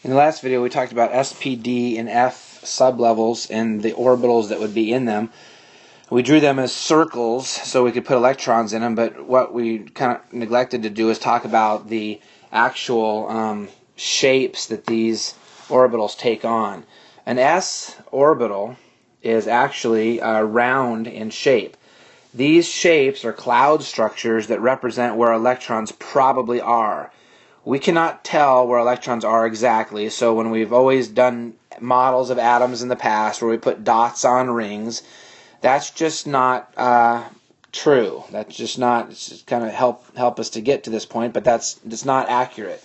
In the last video we talked about S, P, D, and F sublevels and the orbitals that would be in them. We drew them as circles so we could put electrons in them, but what we kind of neglected to do is talk about the actual shapes that these orbitals take on. An S orbital is actually round in shape. These shapes are cloud structures that represent where electrons probably are. We cannot tell where electrons are exactly, so when we've always done models of atoms in the past where we put dots on rings, that's just not true. That's just not, it's just kind of help us to get to this point, but that's not accurate.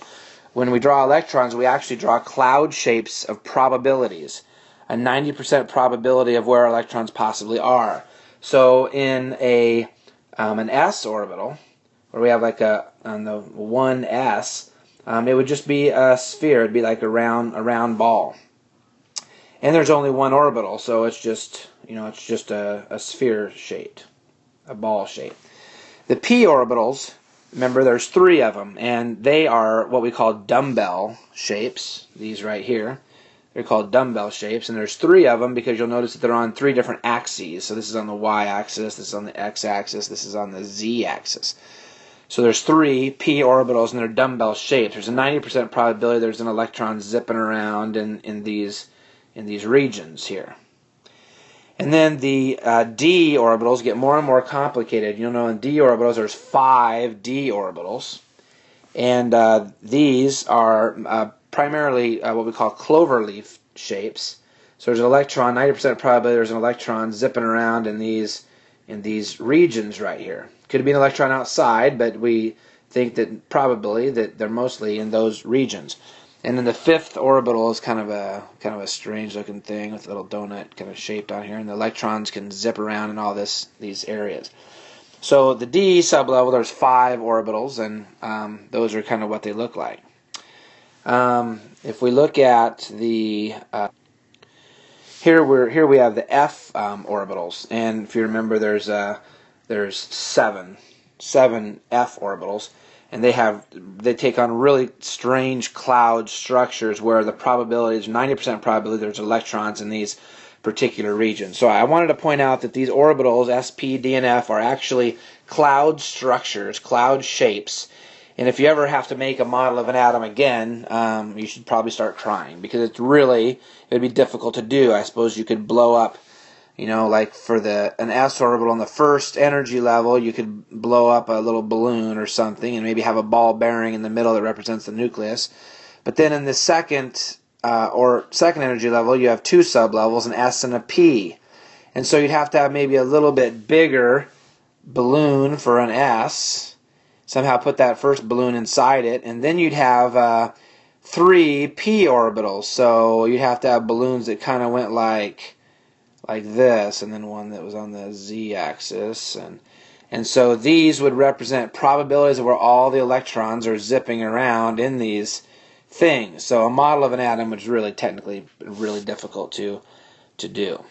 When we draw electrons, we actually draw cloud shapes of probabilities, a 90% probability of where electrons possibly are. So in an S orbital, where we have like on the 1s, it would just be a sphere. It'd be like a round ball. And there's only one orbital, so it's just a sphere shaped, a ball shape. The p orbitals, remember there's 3 of them, and they are what we call dumbbell shapes. These right here, they're called dumbbell shapes, and there's 3 of them because you'll notice that they're on 3 different axes. So this is on the y-axis, this is on the x-axis, this is on the z-axis. So there's 3 p orbitals, and they're dumbbell shaped. There's a 90% probability there's an electron zipping around in these regions here. And then the d orbitals get more and more complicated. You'll know in d orbitals there's 5 d orbitals, and these are primarily what we call cloverleaf shapes. So there's an electron, 90% probability there's an electron zipping around in these regions right here. Could be an electron outside, but we think that probably that they're mostly in those regions. And then the 5th orbital is kind of a strange looking thing with a little donut kind of shaped on here, and the electrons can zip around in all these areas. So the d sublevel, there's 5 orbitals, and those are kind of what they look like. If we look at the here we have the f orbitals, and if you remember, there's 7 f orbitals. And they take on really strange cloud structures where the probability is 90% probability there's electrons in these particular regions. So I wanted to point out that these orbitals, S, P, D, and F, are actually cloud structures, cloud shapes. And if you ever have to make a model of an atom again, you should probably start trying, because it would be difficult to do. I suppose you could blow up, like for an S orbital on the first energy level, you could blow up a little balloon or something and maybe have a ball bearing in the middle that represents the nucleus. But then in the second energy level, you have 2 sublevels, an S and a P. And so you'd have to have maybe a little bit bigger balloon for an S, somehow put that first balloon inside it, and then you'd have 3 P orbitals. So you'd have to have balloons that kind of went like this, and then one that was on the z-axis, and so these would represent probabilities of where all the electrons are zipping around in these things. So a model of an atom is really technically really difficult to do.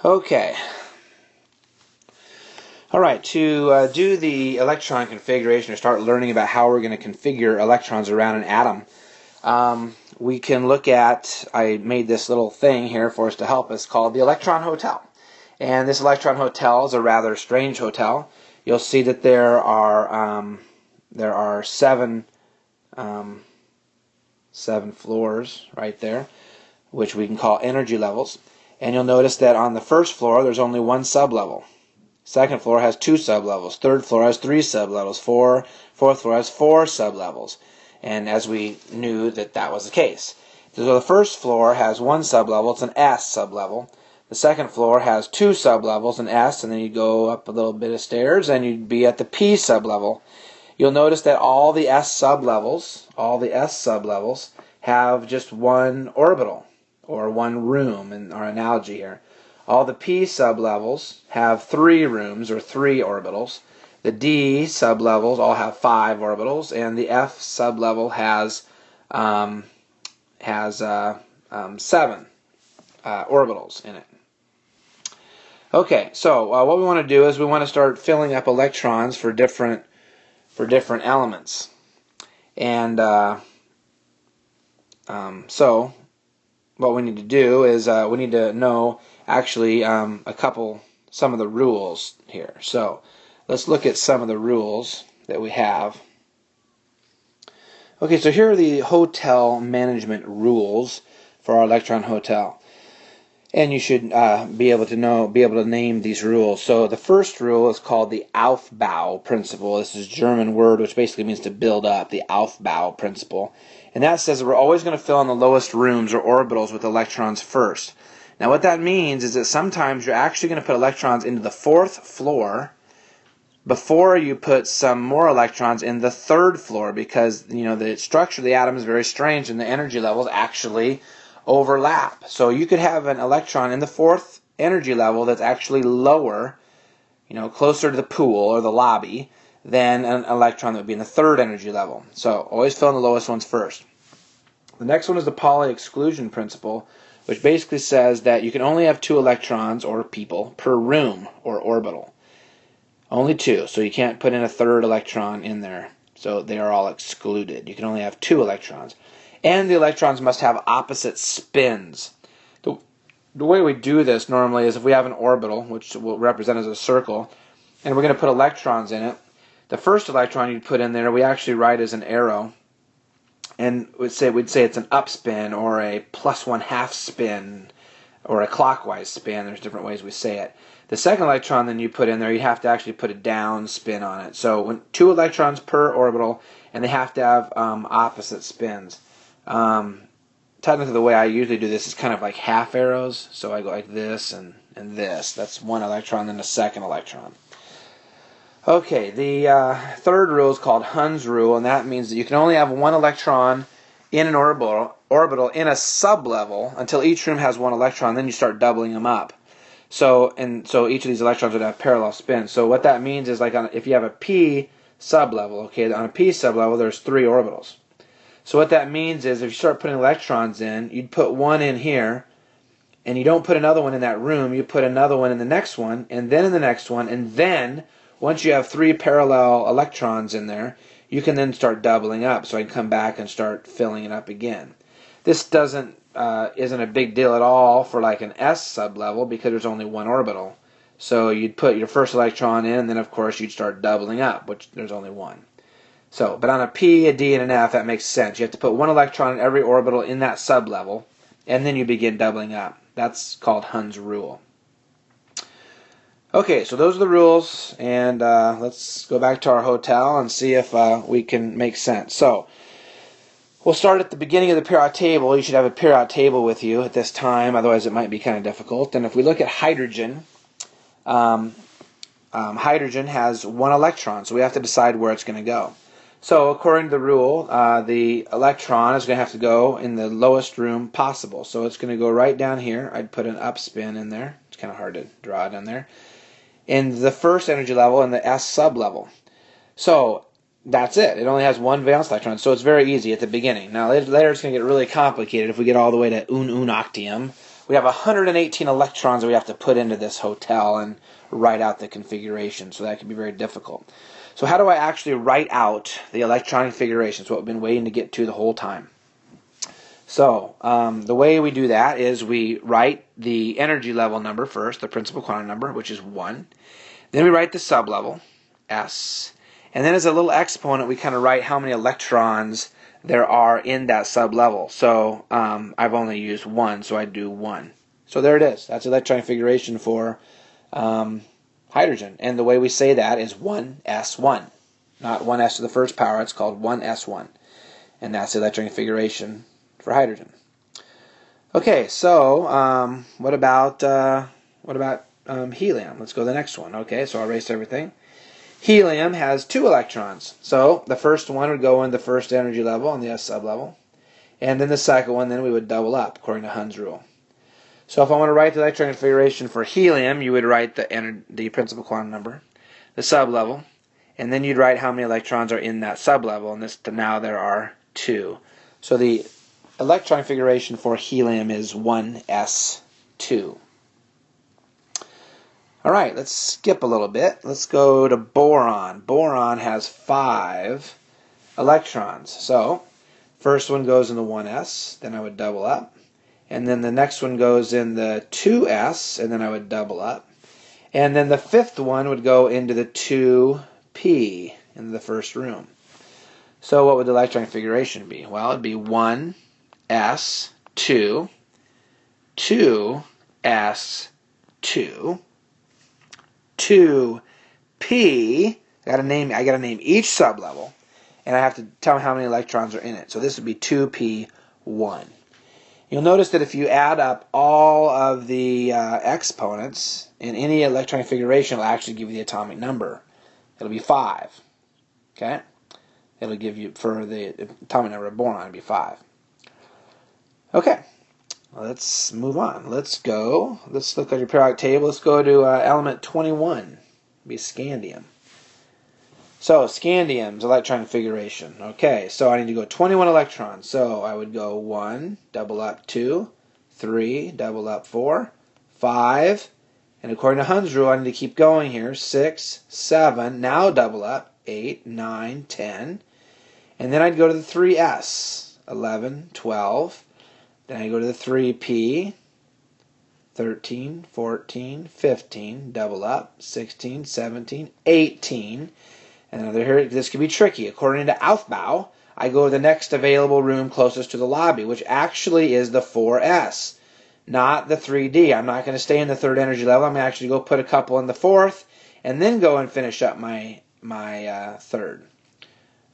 Okay. Alright, to do the electron configuration or start learning about how we're going to configure electrons around an atom, we can look at, I made this little thing here for us to help us called the Electron Hotel. And this Electron Hotel is a rather strange hotel. You'll see that there are 7 floors right there, which we can call energy levels. And you'll notice that on the first floor there's only 1 sublevel. Second floor has 2 sublevels. Third floor has 3 sublevels. Fourth floor has 4 sublevels. And as we knew that was the case. So the first floor has 1 sublevels, it's an S sublevel. The second floor has 2 sublevels, an S, and then you go up a little bit of stairs and you'd be at the P sublevel. You'll notice that all the S sublevels have just 1 orbital, or 1 room in our analogy here. All the P sublevels have 3 rooms, or 3 orbitals. The D sublevels all have 5 orbitals, and the F sublevel has 7 orbitals in it. Okay, so what we want to do is we want to start filling up electrons for different elements, and So what we need to do is we need to know actually some of the rules here. So let's look at some of the rules that we have. Okay, so here are the hotel management rules for our Electron Hotel. And you should be able to name these rules. So the first rule is called the Aufbau principle. This is a German word which basically means to build up, the Aufbau principle. And that says that we're always going to fill in the lowest rooms or orbitals with electrons first. Now what that means is that sometimes you're actually going to put electrons into the 4th floor before you put some more electrons in the 3rd floor, because the structure of the atom is very strange and the energy levels actually overlap. So you could have an electron in the 4th energy level that's actually lower, closer to the pool or the lobby, than an electron that would be in the 3rd energy level. So always fill in the lowest ones first. The next one is the Pauli exclusion principle, which basically says that you can only have 2 electrons or people per room or orbital. Only 2, so you can't put in a 3rd electron in there. So they are all excluded. You can only have 2 electrons. And the electrons must have opposite spins. The way we do this normally is if we have an orbital, which will represent as a circle, and we're going to put electrons in it, the first electron you'd put in there we actually write as an arrow, and we'd say it's an up spin or a +1/2 spin or a clockwise spin. There's different ways we say it. The second electron then you put in there, you have to actually put a down spin on it. So 2 electrons per orbital, and they have to have opposite spins. Technically the way I usually do this is kind of like half arrows. So I go like this and this. That's 1 electron, then the second electron. Okay, the 3rd rule is called Hund's rule, and that means that you can only have 1 electron in an orbital in a sublevel until each room has 1 electron. Then you start doubling them up. So each of these electrons would have parallel spins. So what that means is, like if you have a p sublevel, okay, on a p sublevel there's 3 orbitals. So what that means is if you start putting electrons in, you'd put 1 in here, and you don't put another one in that room, you put another one in the next one, and then in the next one, and then once you have 3 parallel electrons in there, you can then start doubling up. So I can come back and start filling it up again. This isn't a big deal at all for like an S sublevel because there's only 1 orbital. So you'd put your first electron in, and then of course you'd start doubling up, which there's only 1. So, but on a P, a D, and an F, that makes sense. You have to put 1 electron in every orbital in that sublevel, and then you begin doubling up. That's called Hund's rule. Okay, so those are the rules, and let's go back to our hotel and see if we can make sense. So, we'll start at the beginning of the periodic table. You should have a periodic table with you at this time, otherwise it might be kind of difficult. And if we look at hydrogen, hydrogen has 1 electron, so we have to decide where it's going to go. So according to the rule, the electron is going to have to go in the lowest room possible. So it's going to go right down here. I'd put an up spin in there. It's kind of hard to draw it in there. In the first energy level, in the S sublevel. So that's it. It only has 1 valence electron, so it's very easy at the beginning. Now later it's going to get really complicated if we get all the way to un octium. We have 118 electrons that we have to put into this hotel and write out the configuration, so that can be very difficult. So how do I actually write out the electron configuration? It's what we've been waiting to get to the whole time. So the way we do that is we write the energy level number first, the principal quantum number, which is 1. Then we write the sublevel, S. And then as a little exponent, we kind of write how many electrons there are in that sublevel. So I've only used 1, so I do 1. So there it is. That's the electron configuration for hydrogen. And the way we say that is 1s1. Not 1s to the first power. It's called 1s1. And that's the electron configuration for hydrogen. Okay, so what about helium? Let's go to the next one. Okay, so I'll erase everything. Helium has 2 electrons. So the first one would go in the first energy level on the S sublevel. And then the second one, then we would double up according to Hund's rule. So if I want to write the electron configuration for helium, you would write the principal quantum number, the sublevel, and then you'd write how many electrons are in that sublevel, and now there are 2. So the electron configuration for helium is 1s2. Alright, let's skip a little bit. Let's go to boron. Boron has 5 electrons. So First one goes in the 1s, then I would double up. And then the next one goes in the 2s, and then I would double up. And then the fifth one would go into the 2p in the first room. So what would the electron configuration be? Well, it'd be 1s, 2, 2s, 2, 2p. I gotta name each sublevel, and I have to tell how many electrons are in it. So this would be 2p1. You'll notice that if you add up all of the exponents in any electron configuration, it'll actually give you the atomic number. It'll be 5. Okay? It'll give you, for the atomic number of boron, it'll be 5. Okay. Let's move on. Let's look at your periodic table. Let's go to element 21. It'll be scandium. So, scandium's electron configuration. Okay, so I need to go 21 electrons. So, I would go 1, double up 2, 3, double up 4, 5, and according to Hund's rule, I need to keep going here. 6, 7, now double up, 8, 9, 10, and then I'd go to the 3s, 11, 12, then I go to the 3p, 13, 14, 15, double up, 16, 17, 18, and here, this could be tricky. According to Aufbau, I go to the next available room closest to the lobby, which actually is the 4s, not the 3d. I'm not going to stay in the third energy level. I'm going to actually go put a couple in the fourth, and then go and finish up my third.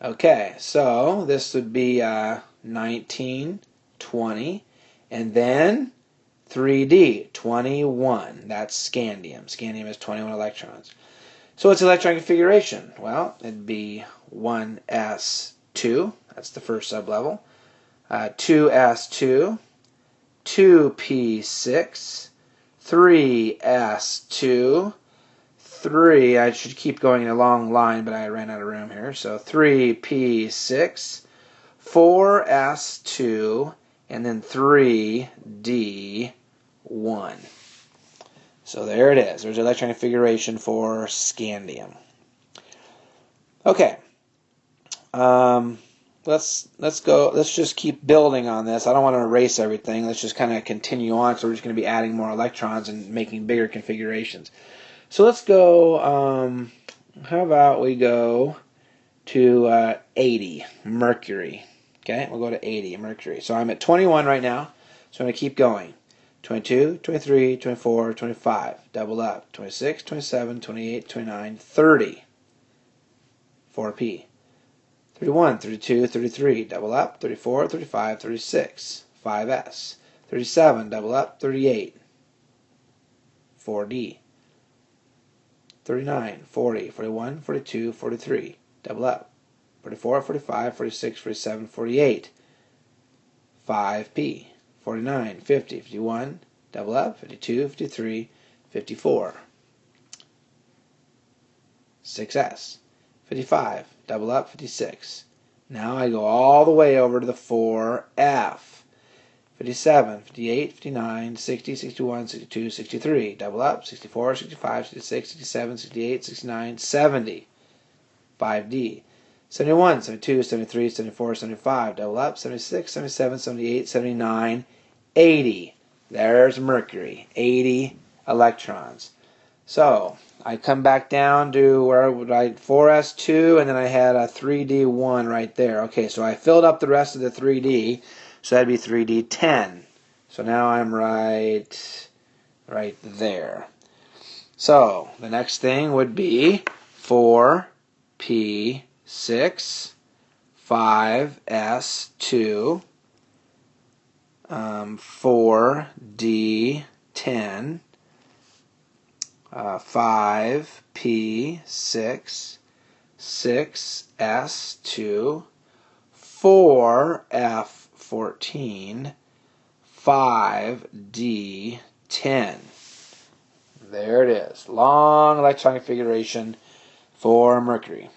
Okay, so this would be 19, 20, and then 3d, 21. That's scandium. Scandium has 21 electrons. So what's electron configuration? Well, it'd be 1s2, that's the first sublevel, 2s2, 2p6, 3s2, 3, I should keep going in a long line, but I ran out of room here, so 3p6, 4s2, and then 3d1. So there it is. There's electron configuration for scandium. Okay. Let's go. Let's just keep building on this. I don't want to erase everything. Let's just kind of continue on. So we're just going to be adding more electrons and making bigger configurations. So let's go. How about we go to 80 mercury? Okay, we'll go to 80 mercury. So I'm at 21 right now. So I'm going to keep going. 22, 23, 24, 25, double up, 26, 27, 28, 29, 30, 4p, 31, 32, 33, double up, 34, 35, 36, 5s, 37, double up, 38, 4d, 39, 40, 41, 42, 43, double up, 44, 45, 46, 47, 48, 5p, 49, 50, 51, double up, 52, 53, 54, 6s, 55, double up, 56. Now I go all the way over to the 4f, 57, 58, 59, 60, 61, 62, 63, double up, 64, 65, 66, 67, 68, 69, 70, 5d, 71, 72, 73, 74, 75, double up, 76, 77, 78, 79, 80. There's mercury, 80 electrons. So I come back down to where would I 4s2, and then I had a 3d1 right there. Okay, so I filled up the rest of the 3d, so that'd be 3d10. So now I'm right there. So the next thing would be 4p6, 5s2, 4d10, 5p6, 6s2, 4f14, 5d10. There it is. Long electron configuration for mercury.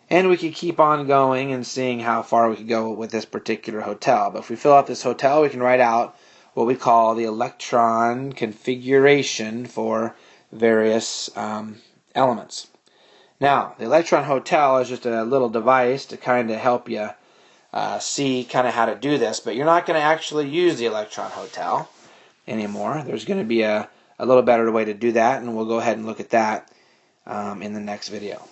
And we could keep on going and seeing how far we could go with this particular hotel. But if we fill out this hotel, we can write out what we call the electron configuration for various elements. Now, the Electron Hotel is just a little device to kind of help you see kind of how to do this. But you're not going to actually use the Electron Hotel anymore. There's going to be a little better way to do that, and we'll go ahead and look at that in the next video.